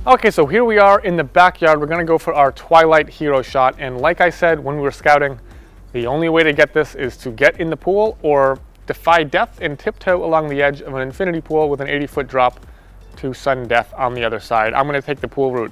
Okay, so here we are in the backyard. We're gonna go for our Twilight Hero shot. And like I said when we were scouting, the only way to get this is to get in the pool or defy death and tiptoe along the edge of an infinity pool with an 80-foot drop to sudden death on the other side. I'm gonna take the pool route.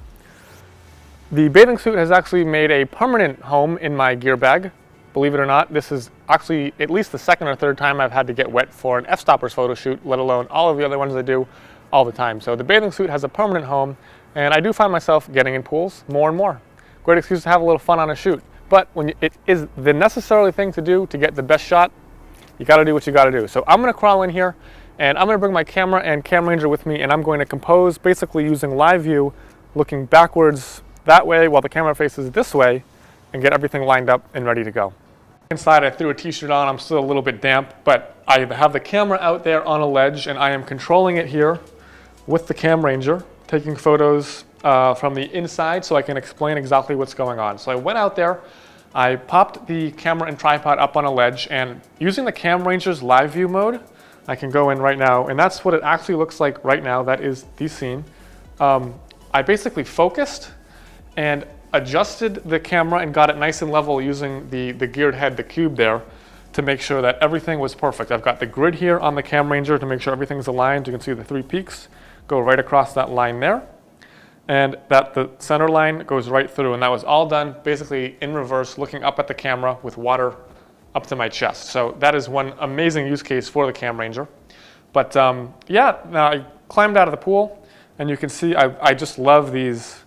The bathing suit has actually made a permanent home in my gear bag. Believe it or not, this is actually at least the second or third time I've had to get wet for an F-Stoppers photo shoot, let alone all of the other ones I do all the time. So the bathing suit has a permanent home, and I do find myself getting in pools more and more. Great excuse to have a little fun on a shoot. But when it is the necessary thing to do to get the best shot, you gotta do what you gotta do. So I'm gonna crawl in here, and I'm gonna bring my camera and Cam Ranger with me, and I'm going to compose basically using live view, looking backwards that way while the camera faces this way, and get everything lined up and ready to go. Inside I threw a t-shirt on, I'm still a little bit damp, but I have the camera out there on a ledge, and I am controlling it here with the Cam Ranger, taking photos from the inside so I can explain exactly what's going on. So I went out there, I popped the camera and tripod up on a ledge, and using the Cam Ranger's live view mode, I can go in right now, and that's what it actually looks like right now. That is the scene. I basically focused and adjusted the camera and got it nice and level using the geared head, the cube there, to make sure that everything was perfect. I've got the grid here on the Cam Ranger to make sure everything's aligned. You can see the 3 peaks go right across that line there, and that the center line goes right through, and that was all done basically in reverse, looking up at the camera with water up to my chest. So that is one amazing use case for the Cam Ranger. But yeah, now I climbed out of the pool, and you can see I just love these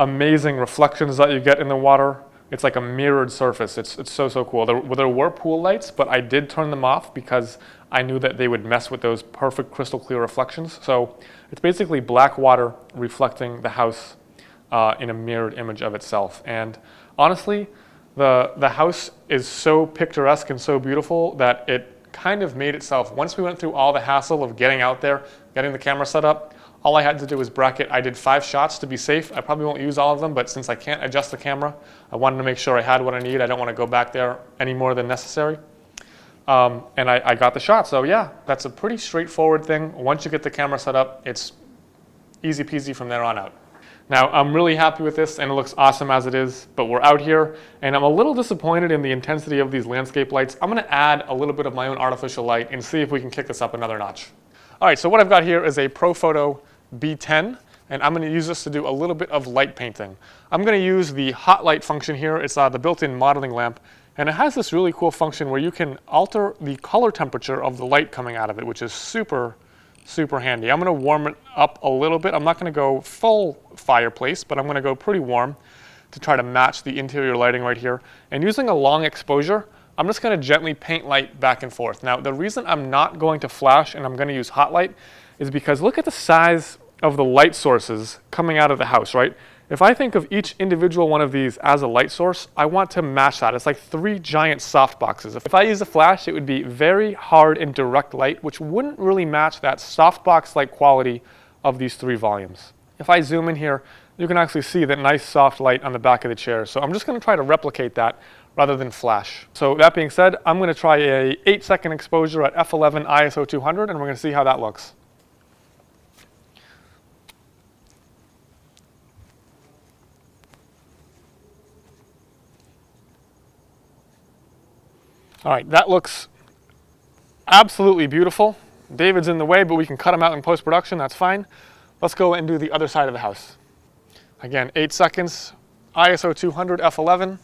amazing reflections that you get in the water. It's like a mirrored surface. It's so cool. There were pool lights, but I did turn them off because I knew that they would mess with those perfect crystal clear reflections. So it's basically black water reflecting the house in a mirrored image of itself. And honestly, the house is so picturesque and so beautiful that it kind of made itself. Once we went through all the hassle of getting out there, getting the camera set up, all I had to do was bracket. I did 5 shots to be safe. I probably won't use all of them, but since I can't adjust the camera, I wanted to make sure I had what I need. I don't want to go back there any more than necessary. And I got the shot. So yeah, that's a pretty straightforward thing. Once you get the camera set up, it's easy peasy from there on out. Now, I'm really happy with this, and it looks awesome as it is, but we're out here, and I'm a little disappointed in the intensity of these landscape lights. I'm gonna add a little bit of my own artificial light and see if we can kick this up another notch. All right, so what I've got here is a ProPhoto B10, and I'm going to use this to do a little bit of light painting. I'm going to use the hot light function here. It's the built-in modeling lamp, and it has this really cool function where you can alter the color temperature of the light coming out of it, which is super handy. I'm going to warm it up a little bit. I'm not going to go full fireplace, but I'm going to go pretty warm to try to match the interior lighting right here. And using a long exposure, I'm just going to gently paint light back and forth. Now, the reason I'm not going to flash and I'm going to use hot light is because look at the size of the light sources coming out of the house, right? If I think of each individual one of these as a light source, I want to match that. It's like 3 giant soft boxes. If I use a flash, it would be very hard and direct light, which wouldn't really match that softbox-like quality of these 3 volumes. If I zoom in here, you can actually see that nice soft light on the back of the chair. So I'm just going to try to replicate that rather than flash. So that being said, I'm going to try a 8-second exposure at f11 ISO 200, and we're going to see how that looks. All right, that looks absolutely beautiful. David's in the way, but we can cut him out in post-production, that's fine. Let's go and do the other side of the house. Again, 8 seconds, ISO 200, f11.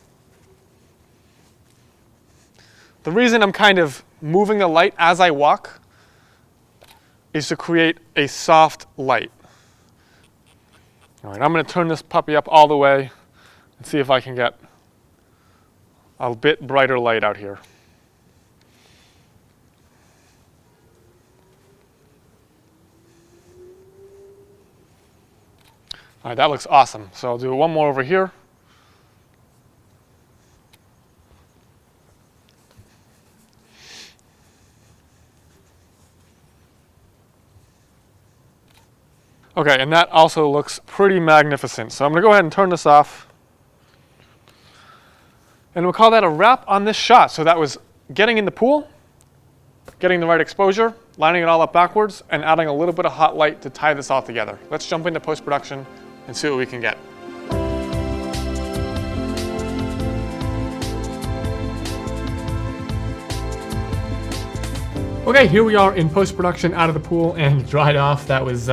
The reason I'm kind of moving the light as I walk is to create a soft light. All right, I'm going to turn this puppy up all the way and see if I can get a bit brighter light out here. All right, that looks awesome. So I'll do one more over here. Okay, and that also looks pretty magnificent. So I'm going to go ahead and turn this off. And we'll call that a wrap on this shot. So that was getting in the pool, getting the right exposure, lining it all up backwards, and adding a little bit of hot light to tie this all together. Let's jump into post-production and see what we can get. Okay, here we are in post-production, out of the pool and dried off. That was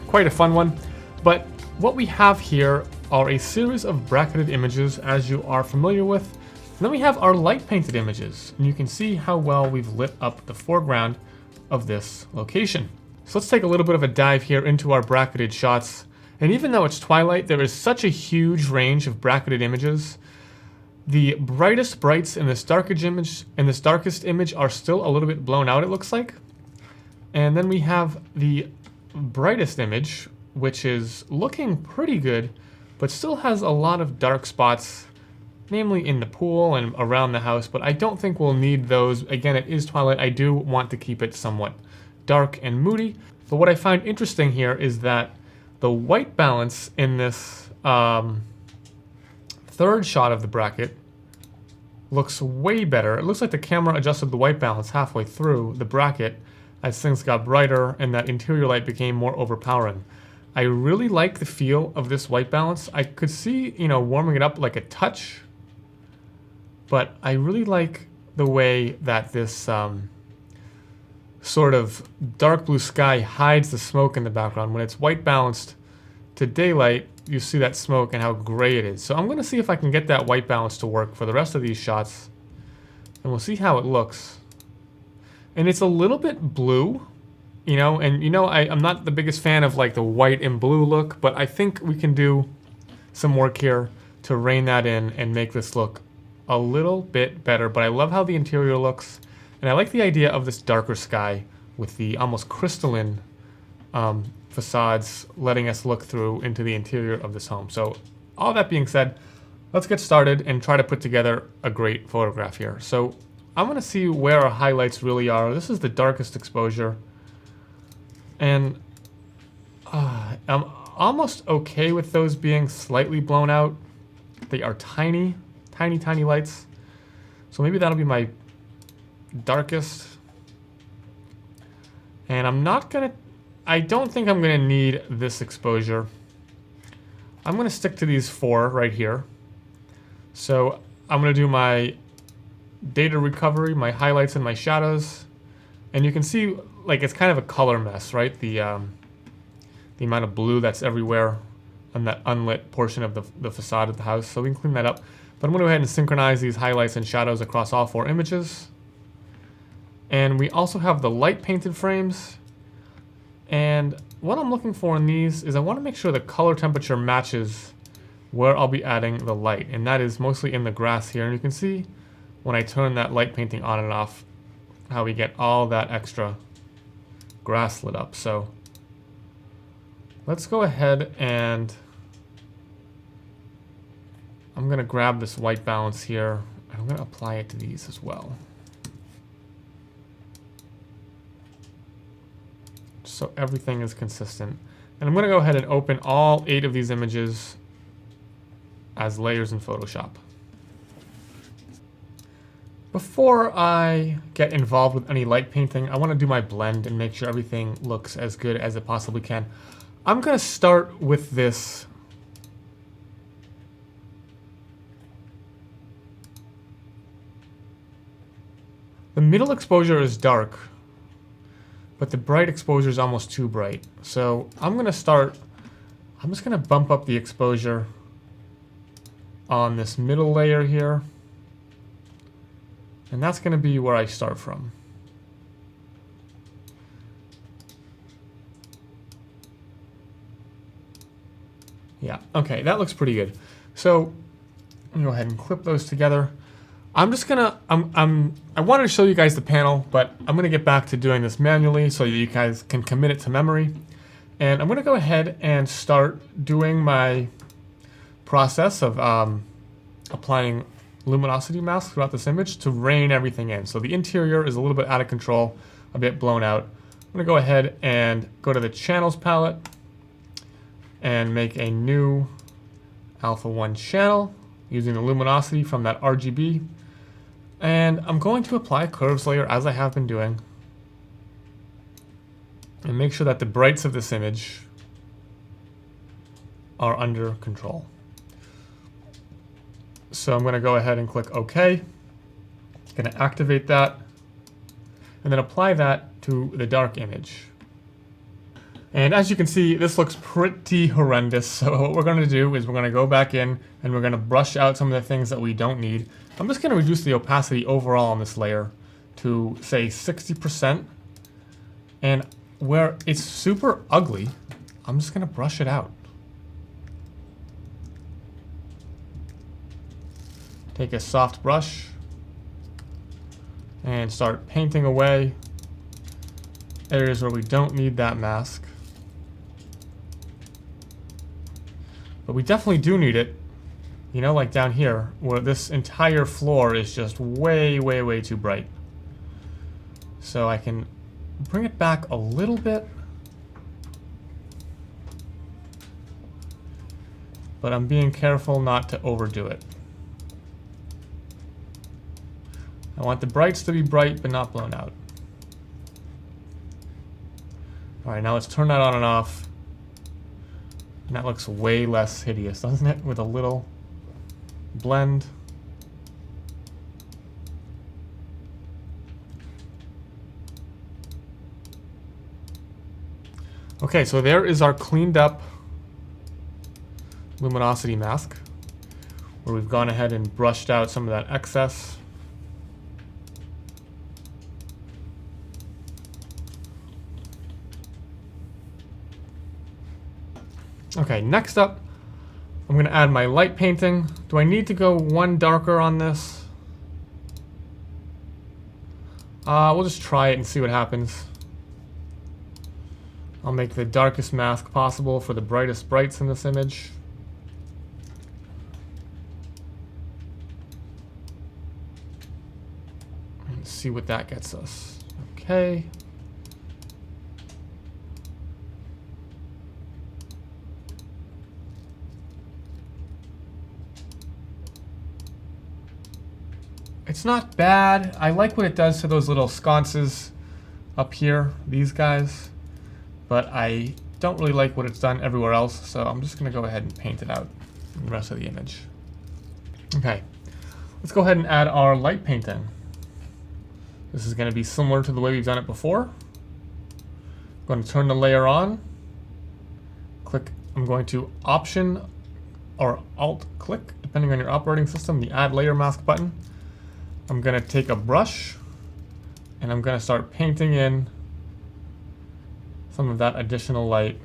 quite a fun one. But what we have here are a series of bracketed images, as you are familiar with. And then we have our light painted images, and you can see how well we've lit up the foreground of this location. So let's take a little bit of a dive here into our bracketed shots. And even though it's twilight, there is such a huge range of bracketed images. The brightest brights in this darkest image are still a little bit blown out, it looks like. And then we have the brightest image, which is looking pretty good, but still has a lot of dark spots, namely in the pool and around the house, but I don't think we'll need those. Again, it is twilight. I do want to keep it somewhat dark and moody. But what I find interesting here is that the white balance in this third shot of the bracket looks way better. It looks like the camera adjusted the white balance halfway through the bracket as things got brighter and that interior light became more overpowering. I really like the feel of this white balance. I could see, warming it up like a touch, but I really like the way that this sort of dark blue sky hides the smoke in the background. When it's white balanced to daylight, you see that smoke and how gray it is. So I'm going to see if I can get that white balance to work for the rest of these shots, and we'll see how it looks. And it's a little bit blue, I'm not the biggest fan of like the white and blue look, but I think we can do some work here to rein that in and make this look a little bit better. But I love how the interior looks, and I like the idea of this darker sky with the almost crystalline facades letting us look through into the interior of this home. So all that being said, let's get started and try to put together a great photograph here. So I'm going to see where our highlights really are. This is the darkest exposure, and I'm almost okay with those being slightly blown out. They are tiny, tiny, tiny lights. So maybe that'll be my darkest. And I don't think I'm going to need this exposure. I'm going to stick to these 4 right here. So I'm going to do my data recovery, my highlights and my shadows. And you can see like it's kind of a color mess, right? The amount of blue that's everywhere on that unlit portion of the facade of the house. So we can clean that up. But I'm going to go ahead and synchronize these highlights and shadows across all 4 images. And we also have the light painted frames. And what I'm looking for in these is I want to make sure the color temperature matches where I'll be adding the light. And that is mostly in the grass here. And you can see when I turn that light painting on and off, how we get all that extra grass lit up. So let's go ahead and I'm going to grab this white balance here. And I'm going to apply it to these as well. So everything is consistent. And I'm going to go ahead and open all 8 of these images as layers in Photoshop. Before I get involved with any light painting, I want to do my blend and make sure everything looks as good as it possibly can. I'm going to start with this the middle exposure is dark, but the bright exposure is almost too bright. So I'm just going to bump up the exposure on this middle layer here. And that's going to be where I start from. Yeah, okay, that looks pretty good. So I'm going to go ahead and clip those together. I'm just gonna, I wanted to show you guys the panel, but I'm gonna get back to doing this manually so that you guys can commit it to memory. And I'm gonna go ahead and start doing my process of applying luminosity mask throughout this image to rein everything in. So the interior is a little bit out of control, a bit blown out. I'm gonna go ahead and go to the channels palette and make a new alpha 1 channel using the luminosity from that RGB. And I'm going to apply a curves layer as I have been doing and make sure that the brights of this image are under control. So I'm going to go ahead and click OK. Going to activate that and then apply that to the dark image. And as you can see, this looks pretty horrendous. So what we're going to do is we're going to go back in and we're going to brush out some of the things that we don't need. I'm just going to reduce the opacity overall on this layer to say 60%. And where it's super ugly, I'm just going to brush it out. Take a soft brush and start painting away areas where we don't need that mask. But we definitely do need it, you know, like down here, where this entire floor is just way, way, way too bright. So I can bring it back a little bit. But I'm being careful not to overdo it. I want the brights to be bright, but not blown out. All right, now let's turn that on and off. And that looks way less hideous, doesn't it? With a little blend. Okay, so there is our cleaned up luminosity mask, where we've gone ahead and brushed out some of that excess. Okay, next up, I'm going to add my light painting. Do I need to go one darker on this? We'll just try it and see what happens. I'll make the darkest mask possible for the brightest brights in this image. And see what that gets us. Okay. It's not bad. I like what it does to those little sconces up here, these guys, but I don't really like what it's done everywhere else, so I'm just going to go ahead and paint it out in the rest of the image. Okay, let's go ahead and add our light painting. This is going to be similar to the way we've done it before. I'm going to turn the layer on. I'm going to Option or Alt click, depending on your operating system, the Add Layer Mask button. I'm going to take a brush and I'm going to start painting in some of that additional light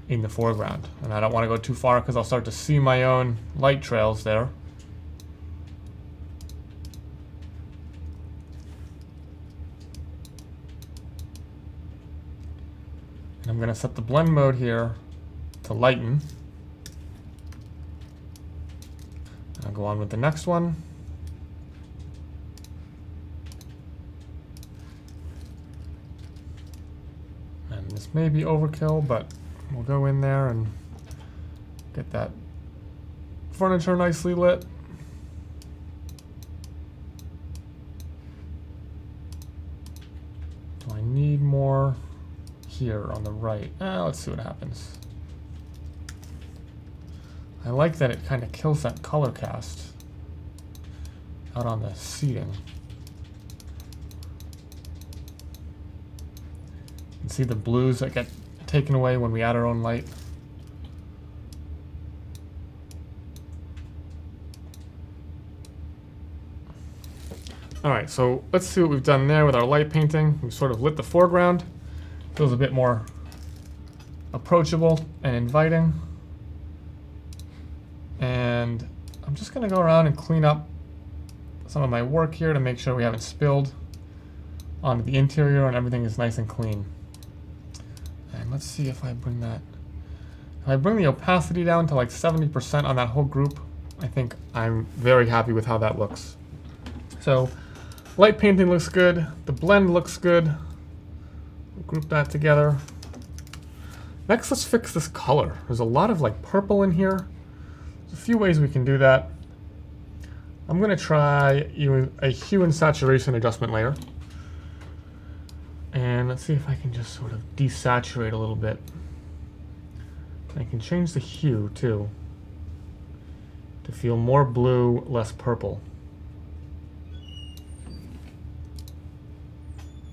in the foreground. And I don't want to go too far because I'll start to see my own light trails there. And I'm going to set the blend mode here to lighten. I'll go on with the next one. And this may be overkill, but we'll go in there and get that furniture nicely lit. Do I need more here on the right? Let's see what happens. I like that it kind of kills that color cast out on the seating. You can see the blues that get taken away when we add our own light. All right, so let's see what we've done there with our light painting. We've sort of lit the foreground. Feels a bit more approachable and inviting. And I'm just going to go around and clean up some of my work here to make sure we haven't spilled onto the interior and everything is nice and clean. And let's see if I bring the opacity down to like 70% on that whole group, I think I'm very happy with how that looks. So light painting looks good. The blend looks good. We'll group that together. Next, let's fix this color. There's a lot of like purple in here. A few ways we can do that. I'm going to try a hue and saturation adjustment layer. And And let's see if I can just sort of desaturate a little bit. I can change the hue too to feel more blue, less purple.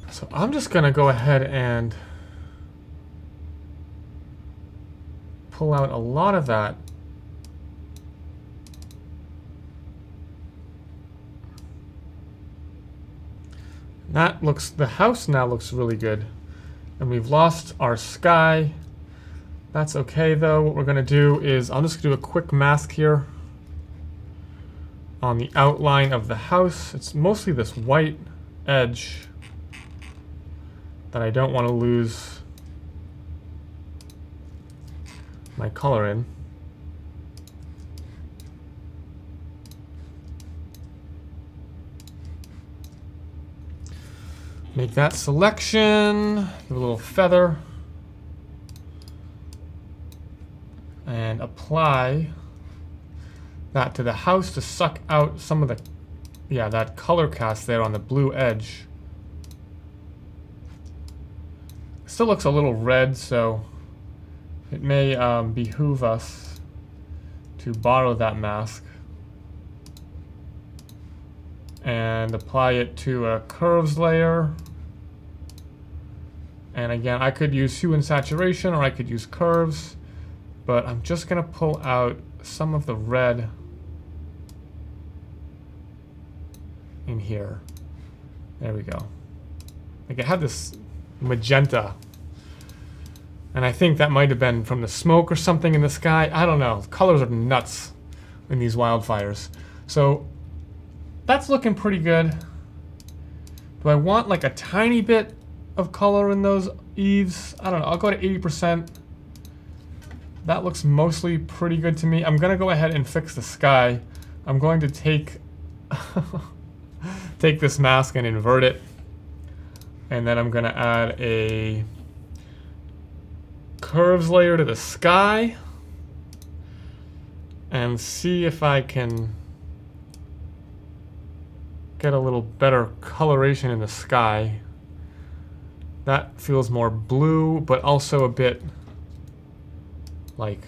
So I'm just going to go ahead and pull out a lot of that. That looks, the house now looks really good. And we've lost our sky. That's okay though. What we're gonna do is, I'm just gonna do a quick mask here on the outline of the house. It's mostly this white edge that I don't want to lose my color in. Make that selection, give a little feather, and apply that to the house to suck out some of the, yeah, that color cast there on the blue edge. Still looks a little red, so it may behoove us to borrow that mask and apply it to a curves layer. And again, I could use hue and saturation, or I could use curves, but I'm just gonna pull out some of the red in here. There we go. Like, it had this magenta, and I think that might have been from the smoke or something in the sky. I don't know. The colors are nuts in these wildfires. So that's looking pretty good. Do I want like a tiny bit of color in those eaves? I don't know. I'll go to 80%. That looks mostly pretty good to me. I'm gonna go ahead and fix the sky. I'm going to take take this mask and invert it. And then I'm gonna add a curves layer to the sky and see if I can get a little better coloration in the sky. That feels more blue, but also a bit like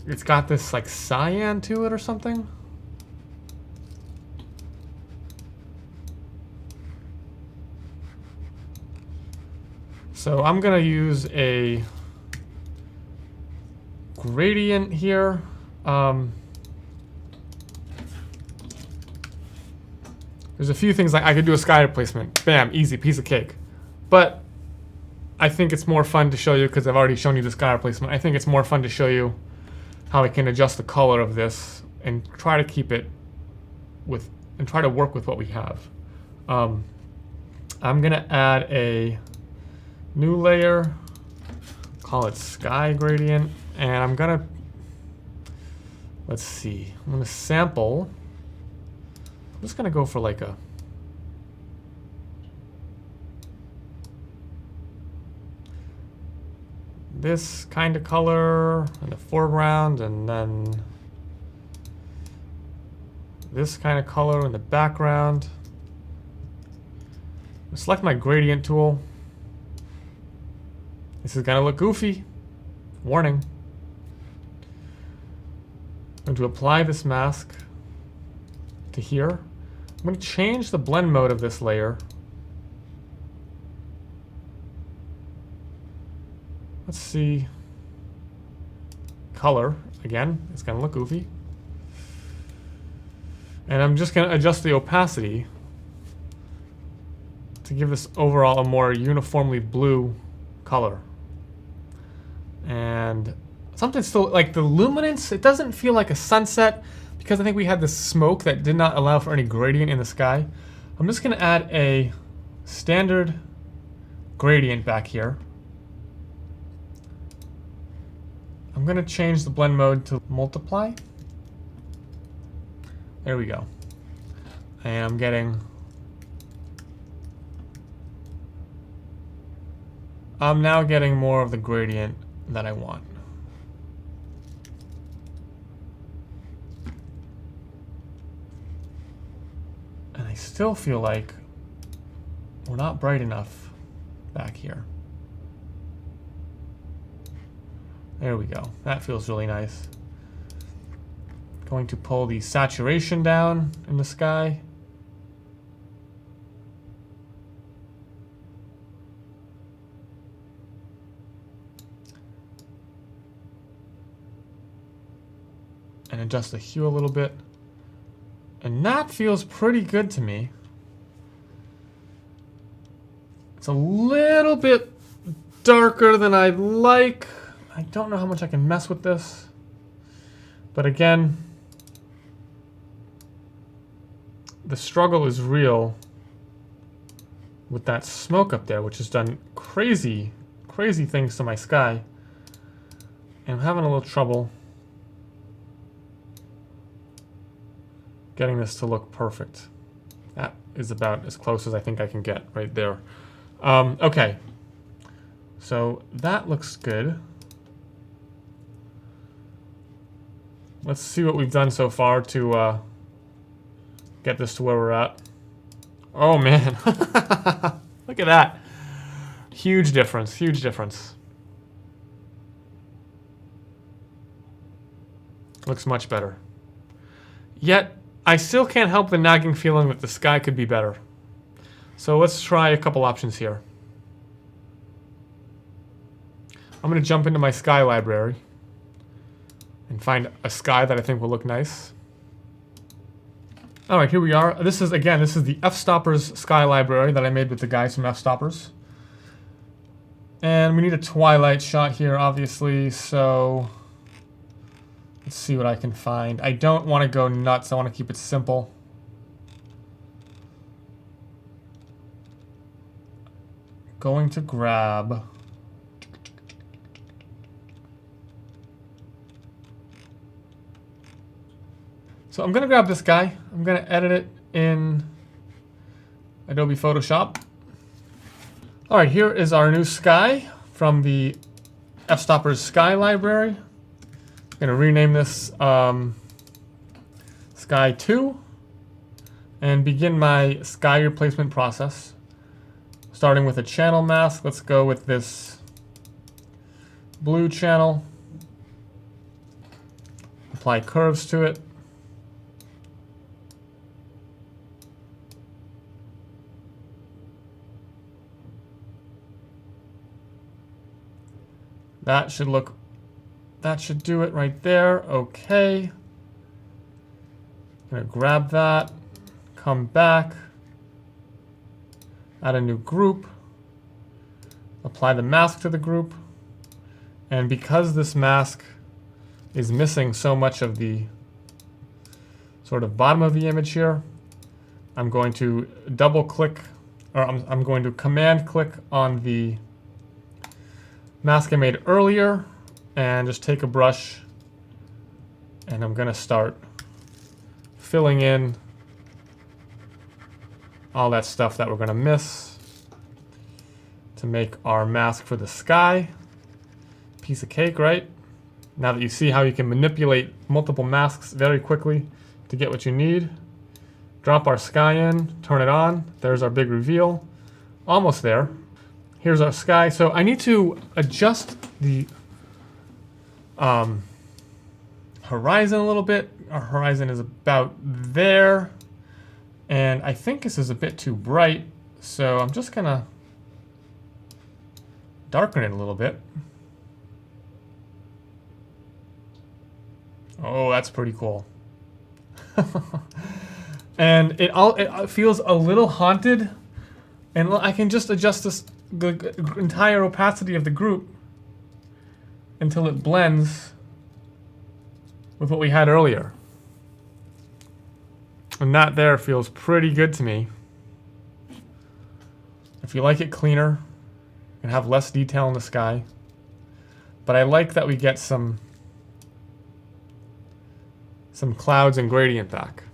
it's got this like cyan to it or something. So I'm gonna use a gradient here. There's a few things like I could do a sky replacement. Bam, easy, piece of cake. But I think it's more fun to show you, because I've already shown you the sky replacement. I think it's more fun to show you how I can adjust the color of this and try to keep it with, and try to work with what we have. I'm gonna add a new layer, call it sky gradient, and I'm gonna, let's see, I'm gonna sample. I'm just gonna go for like a, this kind of color in the foreground, and then this kind of color in the background. Select my gradient tool. This is gonna look goofy. Warning. I'm going to apply this mask to here. I'm going to change the blend mode of this layer. Let's see. Color, again, it's going to look goofy. And I'm just going to adjust the opacity to give this overall a more uniformly blue color. And something still, like the luminance, it doesn't feel like a sunset because I think we had this smoke that did not allow for any gradient in the sky. I'm just going to add a standard gradient back here. I'm going to change the blend mode to multiply. There we go. And I'm getting, I'm now getting more of the gradient that I want. And I still feel like We're not bright enough back here. There we go. That feels really nice. Going to pull the saturation down in the sky. And adjust the hue a little bit. And that feels pretty good to me. It's a little bit darker than I'd like. I don't know how much I can mess with this. But again, the struggle is real with that smoke up there, which has done crazy, crazy things to my sky. And I'm having a little trouble getting this to look perfect. That is about as close as I think I can get right there. Okay, so that looks good. Let's see what we've done so far to get this to where we're at. Oh man, look at that. Huge difference, huge difference. Looks much better. Yet, I still can't help the nagging feeling that the sky could be better. So let's try a couple options here. I'm going to jump into my sky library and find a sky that I think will look nice. Alright, here we are. This is the F-Stoppers sky library that I made with the guys from F-Stoppers. And we need a twilight shot here, obviously, so let's see what I can find. I don't want to go nuts. I want to keep it simple. Going to grab... So I'm going to grab this guy. I'm going to edit it in Adobe Photoshop. Alright, here is our new sky from the F-Stoppers Sky Library. I'm going to rename this Sky 2 and begin my sky replacement process. Starting with a channel mask, let's go with this blue channel. Apply curves to it. That should do it right there. Okay. I'm gonna grab that, come back, add a new group, apply the mask to the group, and because this mask is missing so much of the sort of bottom of the image here, I'm going to double click, or I'm going to command click on the mask I made earlier and just take a brush and I'm gonna start filling in all that stuff that we're gonna miss to make our mask for the sky. Piece of cake, right? Now that you see how you can manipulate multiple masks very quickly to get what you need. Drop our sky in, turn it on. There's our big reveal. Almost there. Here's our sky. So I need to adjust the horizon a little bit. Our horizon is about there. And I think this is a bit too bright. So I'm just gonna darken it a little bit. Oh, that's pretty cool. And it feels a little haunted. And I can just adjust the entire opacity of the group until it blends with what we had earlier. And that there feels pretty good to me. If you like it cleaner, you can have less detail in the sky. But I like that we get some clouds and gradient back.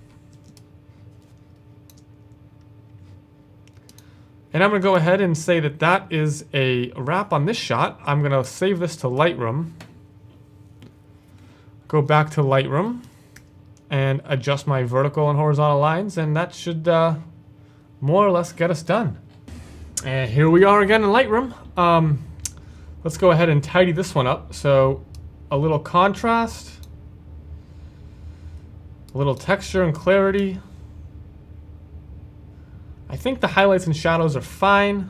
And I'm going to go ahead and say that that is a wrap on this shot. I'm going to save this to Lightroom. Go back to Lightroom and adjust my vertical and horizontal lines, and that should more or less get us done. And here we are again in Lightroom. Let's go ahead and tidy this one up. So a little contrast, a little texture and clarity. I think the highlights and shadows are fine.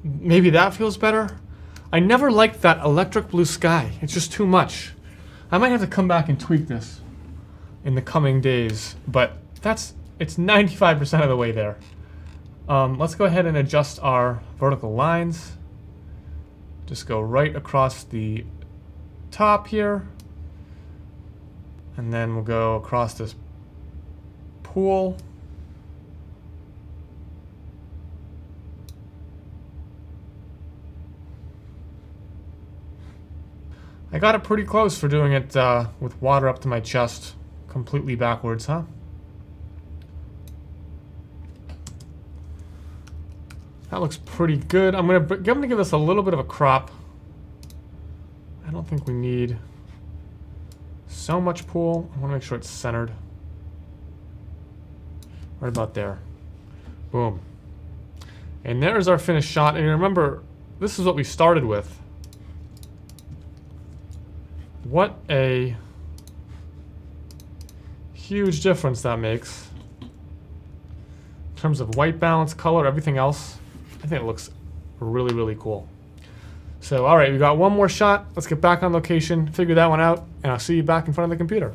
Maybe that feels better. I never liked that electric blue sky. It's just too much. I might have to come back and tweak this in the coming days, but it's 95% of the way there. Let's go ahead and adjust our vertical lines. Just go right across the top here. And then we'll go across this pool. I got it pretty close for doing it with water up to my chest, completely backwards, huh? That looks pretty good. I'm gonna give this a little bit of a crop. I don't think we need so much pool. I want to make sure it's centered. Right about there. Boom. And there's our finished shot. And remember, this is what we started with. What a huge difference that makes. In terms of white balance, color, everything else. I think it looks really, really cool. So, all right, we got one more shot. Let's get back on location, figure that one out, and I'll see you back in front of the computer.